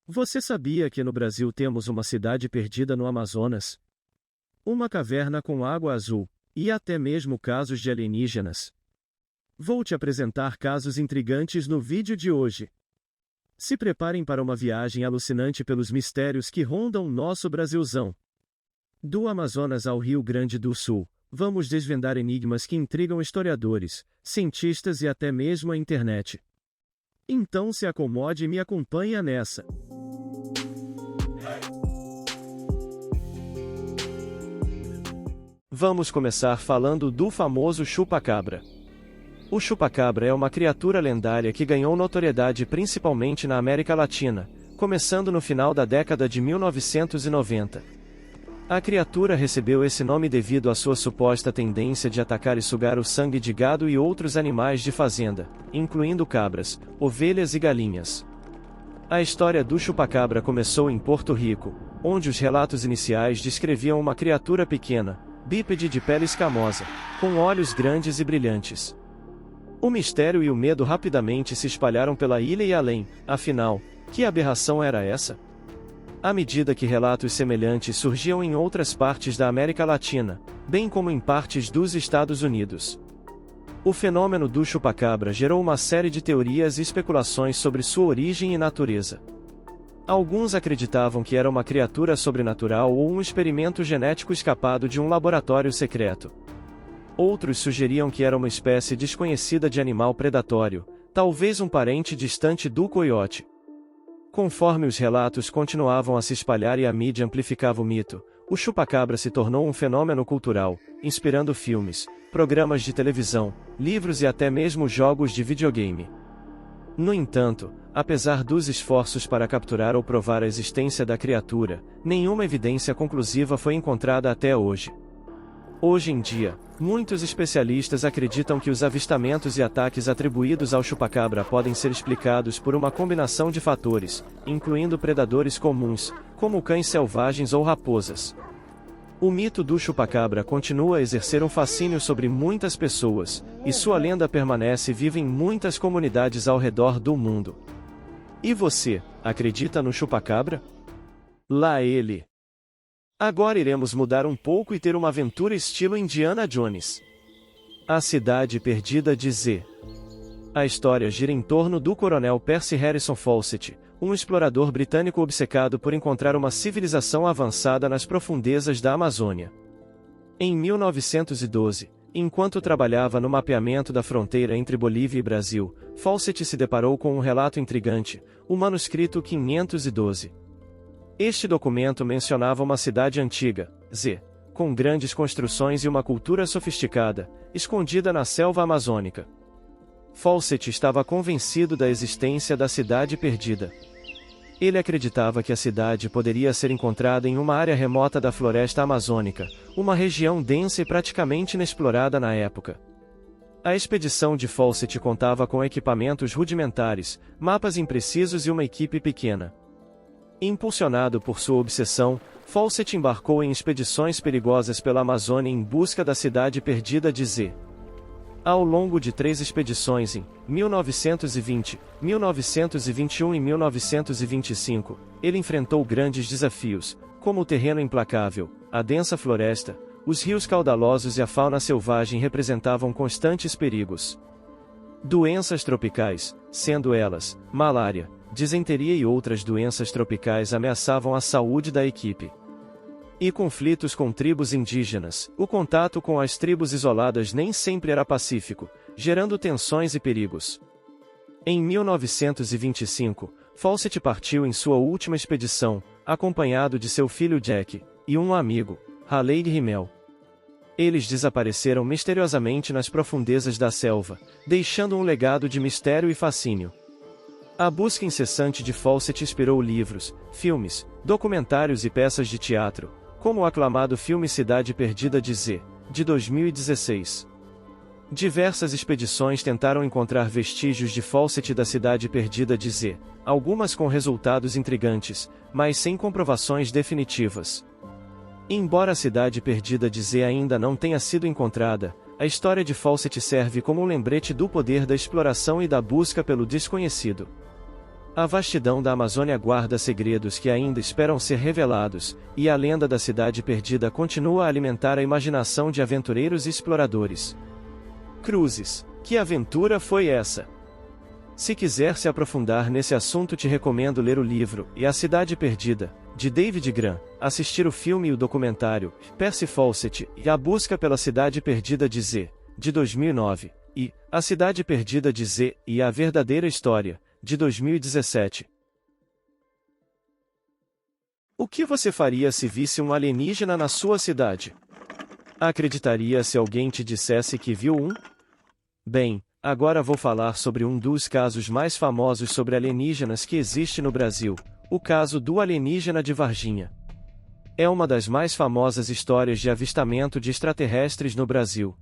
Você sabia que no Brasil temos uma cidade perdida no Amazonas? Uma caverna com água azul, e até mesmo casos de alienígenas. Vou te apresentar casos intrigantes no vídeo de hoje. Se preparem para uma viagem alucinante pelos mistérios que rondam nosso Brasilzão. Do Amazonas ao Rio Grande do Sul, vamos desvendar enigmas que intrigam historiadores, cientistas e até mesmo a internet. Então se acomode e me acompanha nessa. Vamos começar falando do famoso chupa-cabra. O chupa-cabra é uma criatura lendária que ganhou notoriedade principalmente na América Latina, começando no final da década de 1990. A criatura recebeu esse nome devido à sua suposta tendência de atacar e sugar o sangue de gado e outros animais de fazenda, incluindo cabras, ovelhas e galinhas. A história do chupa-cabra começou em Porto Rico, onde os relatos iniciais descreviam uma criatura pequena, bípede de pele escamosa, com olhos grandes e brilhantes. O mistério e o medo rapidamente se espalharam pela ilha e além, afinal, que aberração era essa? À medida que relatos semelhantes surgiam em outras partes da América Latina, bem como em partes dos Estados Unidos. O fenômeno do chupa-cabra gerou uma série de teorias e especulações sobre sua origem e natureza. Alguns acreditavam que era uma criatura sobrenatural ou um experimento genético escapado de um laboratório secreto. Outros sugeriam que era uma espécie desconhecida de animal predatório, talvez um parente distante do coiote. Conforme os relatos continuavam a se espalhar e a mídia amplificava o mito, o chupa-cabra se tornou um fenômeno cultural, inspirando filmes, programas de televisão, livros e até mesmo jogos de videogame. No entanto, apesar dos esforços para capturar ou provar a existência da criatura, nenhuma evidência conclusiva foi encontrada até hoje. Hoje em dia, muitos especialistas acreditam que os avistamentos e ataques atribuídos ao chupa-cabra podem ser explicados por uma combinação de fatores, incluindo predadores comuns, como cães selvagens ou raposas. O mito do chupa-cabra continua a exercer um fascínio sobre muitas pessoas, e sua lenda permanece viva em muitas comunidades ao redor do mundo. E você, acredita no chupa-cabra? Lá ele! Agora iremos mudar um pouco e ter uma aventura estilo Indiana Jones. A Cidade Perdida de Z. A história gira em torno do coronel Percy Harrison Fawcett, um explorador britânico obcecado por encontrar uma civilização avançada nas profundezas da Amazônia. Em 1912, enquanto trabalhava no mapeamento da fronteira entre Bolívia e Brasil, Fawcett se deparou com um relato intrigante, o manuscrito 512. Este documento mencionava uma cidade antiga, Z, com grandes construções e uma cultura sofisticada, escondida na selva amazônica. Fawcett estava convencido da existência da cidade perdida. Ele acreditava que a cidade poderia ser encontrada em uma área remota da floresta amazônica, uma região densa e praticamente inexplorada na época. A expedição de Fawcett contava com equipamentos rudimentares, mapas imprecisos e uma equipe pequena. Impulsionado por sua obsessão, Fawcett embarcou em expedições perigosas pela Amazônia em busca da cidade perdida de Z. Ao longo de 3 expedições em 1920, 1921 e 1925, ele enfrentou grandes desafios, como o terreno implacável, a densa floresta, os rios caudalosos e a fauna selvagem representavam constantes perigos. Doenças tropicais, sendo elas, malária, disenteria e outras doenças tropicais ameaçavam a saúde da equipe. E conflitos com tribos indígenas, o contato com as tribos isoladas nem sempre era pacífico, gerando tensões e perigos. Em 1925, Fawcett partiu em sua última expedição, acompanhado de seu filho Jack, e um amigo, Haley Rimmel. Eles desapareceram misteriosamente nas profundezas da selva, deixando um legado de mistério e fascínio. A busca incessante de Fawcett inspirou livros, filmes, documentários e peças de teatro, como o aclamado filme Cidade Perdida de Z, de 2016. Diversas expedições tentaram encontrar vestígios de Fawcett da Cidade Perdida de Z, algumas com resultados intrigantes, mas sem comprovações definitivas. Embora a Cidade Perdida de Z ainda não tenha sido encontrada, a história de Fawcett serve como um lembrete do poder da exploração e da busca pelo desconhecido. A vastidão da Amazônia guarda segredos que ainda esperam ser revelados, e a lenda da cidade perdida continua a alimentar a imaginação de aventureiros e exploradores. Cruzes. Que aventura foi essa? Se quiser se aprofundar nesse assunto, te recomendo ler o livro E a Cidade Perdida, de David Grann, assistir o filme e o documentário Percy Fawcett e A Busca pela Cidade Perdida de Z, de 2009, e A Cidade Perdida de Z e a Verdadeira História, de 2017. O que você faria se visse um alienígena na sua cidade? Acreditaria se alguém te dissesse que viu um? Bem, agora vou falar sobre um dos casos mais famosos sobre alienígenas que existe no Brasil, o caso do alienígena de Varginha. É uma das mais famosas histórias de avistamento de extraterrestres no Brasil.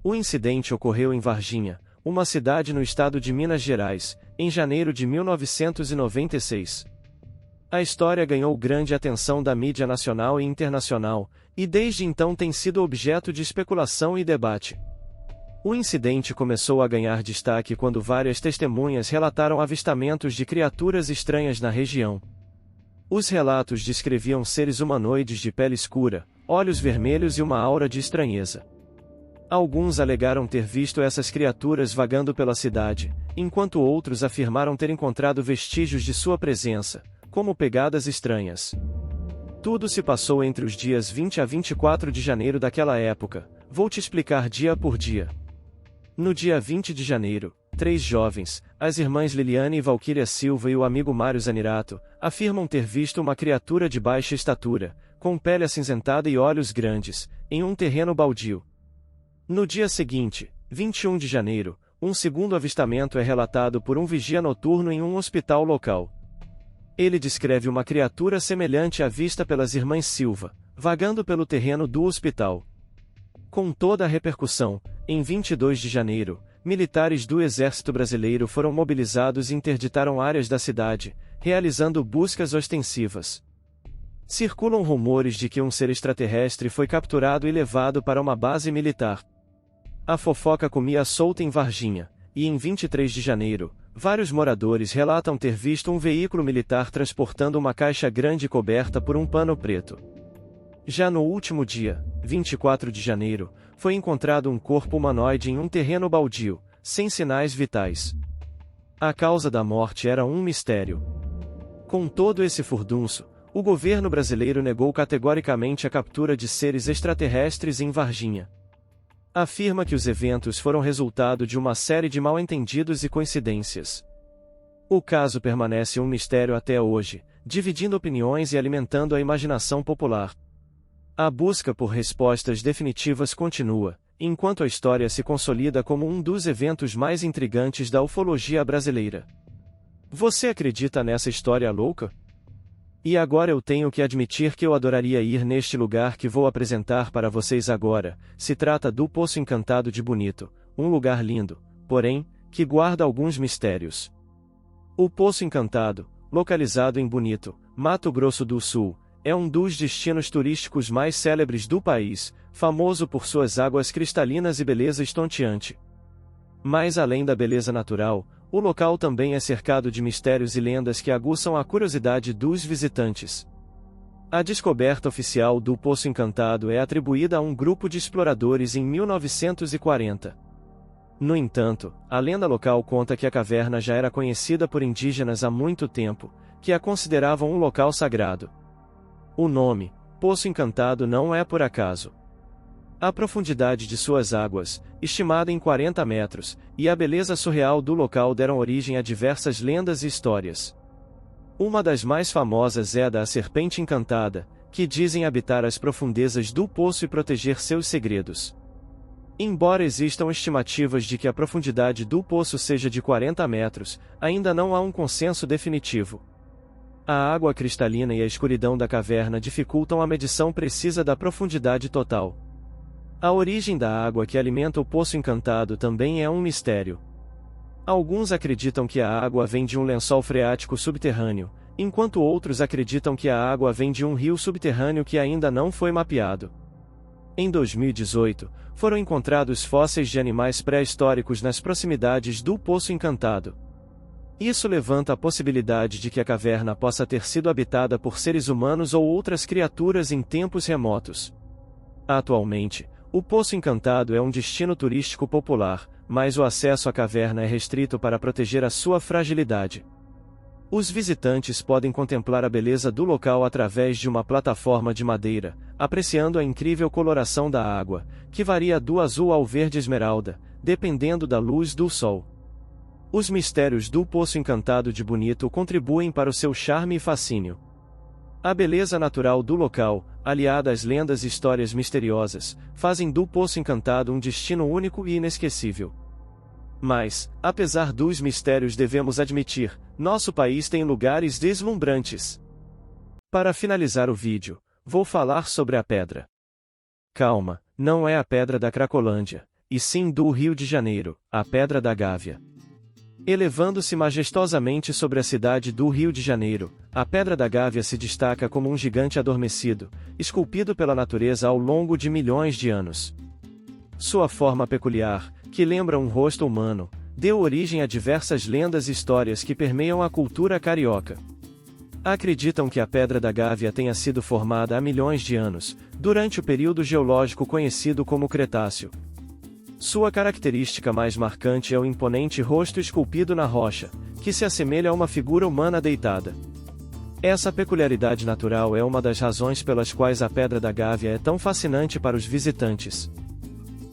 O incidente ocorreu em Varginha, uma cidade no estado de Minas Gerais, em janeiro de 1996. A história ganhou grande atenção da mídia nacional e internacional, e desde então tem sido objeto de especulação e debate. O incidente começou a ganhar destaque quando várias testemunhas relataram avistamentos de criaturas estranhas na região. Os relatos descreviam seres humanoides de pele escura, olhos vermelhos e uma aura de estranheza. Alguns alegaram ter visto essas criaturas vagando pela cidade, enquanto outros afirmaram ter encontrado vestígios de sua presença, como pegadas estranhas. Tudo se passou entre os dias 20 a 24 de janeiro daquela época. Vou te explicar dia por dia. No dia 20 de janeiro, 3 jovens, as irmãs Liliane e Valquíria Silva e o amigo Mário Zanerato, afirmam ter visto uma criatura de baixa estatura, com pele acinzentada e olhos grandes, em um terreno baldio. No dia seguinte, 21 de janeiro, um segundo avistamento é relatado por um vigia noturno em um hospital local. Ele descreve uma criatura semelhante à vista pelas irmãs Silva, vagando pelo terreno do hospital. Com toda a repercussão, em 22 de janeiro, militares do Exército Brasileiro foram mobilizados e interditaram áreas da cidade, realizando buscas ostensivas. Circulam rumores de que um ser extraterrestre foi capturado e levado para uma base militar. A fofoca comia solta em Varginha, e em 23 de janeiro, vários moradores relatam ter visto um veículo militar transportando uma caixa grande coberta por um pano preto. Já no último dia, 24 de janeiro, foi encontrado um corpo humanoide em um terreno baldio, sem sinais vitais. A causa da morte era um mistério. Com todo esse furdunço, o governo brasileiro negou categoricamente a captura de seres extraterrestres em Varginha. Afirma que os eventos foram resultado de uma série de mal-entendidos e coincidências. O caso permanece um mistério até hoje, dividindo opiniões e alimentando a imaginação popular. A busca por respostas definitivas continua, enquanto a história se consolida como um dos eventos mais intrigantes da ufologia brasileira. Você acredita nessa história louca? E agora eu tenho que admitir que eu adoraria ir neste lugar que vou apresentar para vocês agora. Se trata do Poço Encantado de Bonito, um lugar lindo, porém, que guarda alguns mistérios. O Poço Encantado, localizado em Bonito, Mato Grosso do Sul, é um dos destinos turísticos mais célebres do país, famoso por suas águas cristalinas e beleza estonteante. Mas além da beleza natural, o local também é cercado de mistérios e lendas que aguçam a curiosidade dos visitantes. A descoberta oficial do Poço Encantado é atribuída a um grupo de exploradores em 1940. No entanto, a lenda local conta que a caverna já era conhecida por indígenas há muito tempo, que a consideravam um local sagrado. O nome, Poço Encantado, não é por acaso. A profundidade de suas águas, estimada em 40 metros, e a beleza surreal do local deram origem a diversas lendas e histórias. Uma das mais famosas é a da Serpente Encantada, que dizem habitar as profundezas do poço e proteger seus segredos. Embora existam estimativas de que a profundidade do poço seja de 40 metros, ainda não há um consenso definitivo. A água cristalina e a escuridão da caverna dificultam a medição precisa da profundidade total. A origem da água que alimenta o Poço Encantado também é um mistério. Alguns acreditam que a água vem de um lençol freático subterrâneo, enquanto outros acreditam que a água vem de um rio subterrâneo que ainda não foi mapeado. Em 2018, foram encontrados fósseis de animais pré-históricos nas proximidades do Poço Encantado. Isso levanta a possibilidade de que a caverna possa ter sido habitada por seres humanos ou outras criaturas em tempos remotos. Atualmente, o Poço Encantado é um destino turístico popular, mas o acesso à caverna é restrito para proteger a sua fragilidade. Os visitantes podem contemplar a beleza do local através de uma plataforma de madeira, apreciando a incrível coloração da água, que varia do azul ao verde esmeralda, dependendo da luz do sol. Os mistérios do Poço Encantado de Bonito contribuem para o seu charme e fascínio. A beleza natural do local, aliada às lendas e histórias misteriosas, fazem do Poço Encantado um destino único e inesquecível. Mas, apesar dos mistérios, devemos admitir, nosso país tem lugares deslumbrantes. Para finalizar o vídeo, vou falar sobre a pedra. Calma, não é a Pedra da Cracolândia, e sim do Rio de Janeiro, a Pedra da Gávea. Elevando-se majestosamente sobre a cidade do Rio de Janeiro, a Pedra da Gávea se destaca como um gigante adormecido, esculpido pela natureza ao longo de milhões de anos. Sua forma peculiar, que lembra um rosto humano, deu origem a diversas lendas e histórias que permeiam a cultura carioca. Acreditam que a Pedra da Gávea tenha sido formada há milhões de anos, durante o período geológico conhecido como Cretáceo. Sua característica mais marcante é o imponente rosto esculpido na rocha, que se assemelha a uma figura humana deitada. Essa peculiaridade natural é uma das razões pelas quais a Pedra da Gávea é tão fascinante para os visitantes.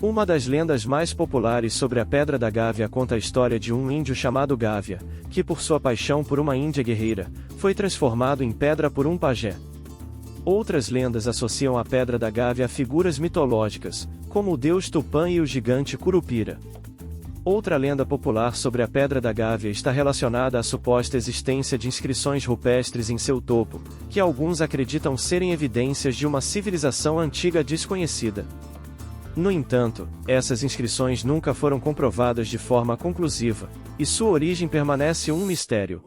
Uma das lendas mais populares sobre a Pedra da Gávea conta a história de um índio chamado Gávea, que por sua paixão por uma índia guerreira, foi transformado em pedra por um pajé. Outras lendas associam a Pedra da Gávea a figuras mitológicas, como o deus Tupã e o gigante Curupira. Outra lenda popular sobre a Pedra da Gávea está relacionada à suposta existência de inscrições rupestres em seu topo, que alguns acreditam serem evidências de uma civilização antiga desconhecida. No entanto, essas inscrições nunca foram comprovadas de forma conclusiva, e sua origem permanece um mistério.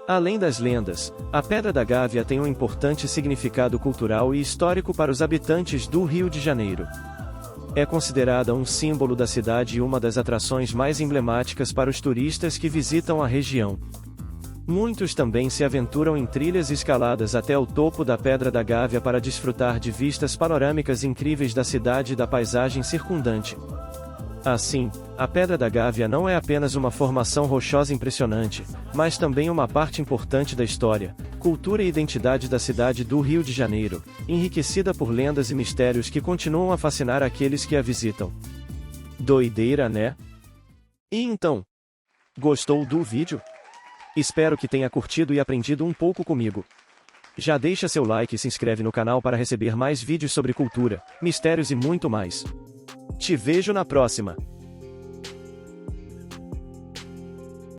Além das lendas, a Pedra da Gávea tem um importante significado cultural e histórico para os habitantes do Rio de Janeiro. É considerada um símbolo da cidade e uma das atrações mais emblemáticas para os turistas que visitam a região. Muitos também se aventuram em trilhas e escaladas até o topo da Pedra da Gávea para desfrutar de vistas panorâmicas incríveis da cidade e da paisagem circundante. Assim, a Pedra da Gávea não é apenas uma formação rochosa impressionante, mas também uma parte importante da história, cultura e identidade da cidade do Rio de Janeiro, enriquecida por lendas e mistérios que continuam a fascinar aqueles que a visitam. Doideira, né? E então? Gostou do vídeo? Espero que tenha curtido e aprendido um pouco comigo. Já deixa seu like e se inscreve no canal para receber mais vídeos sobre cultura, mistérios e muito mais. Te vejo na próxima!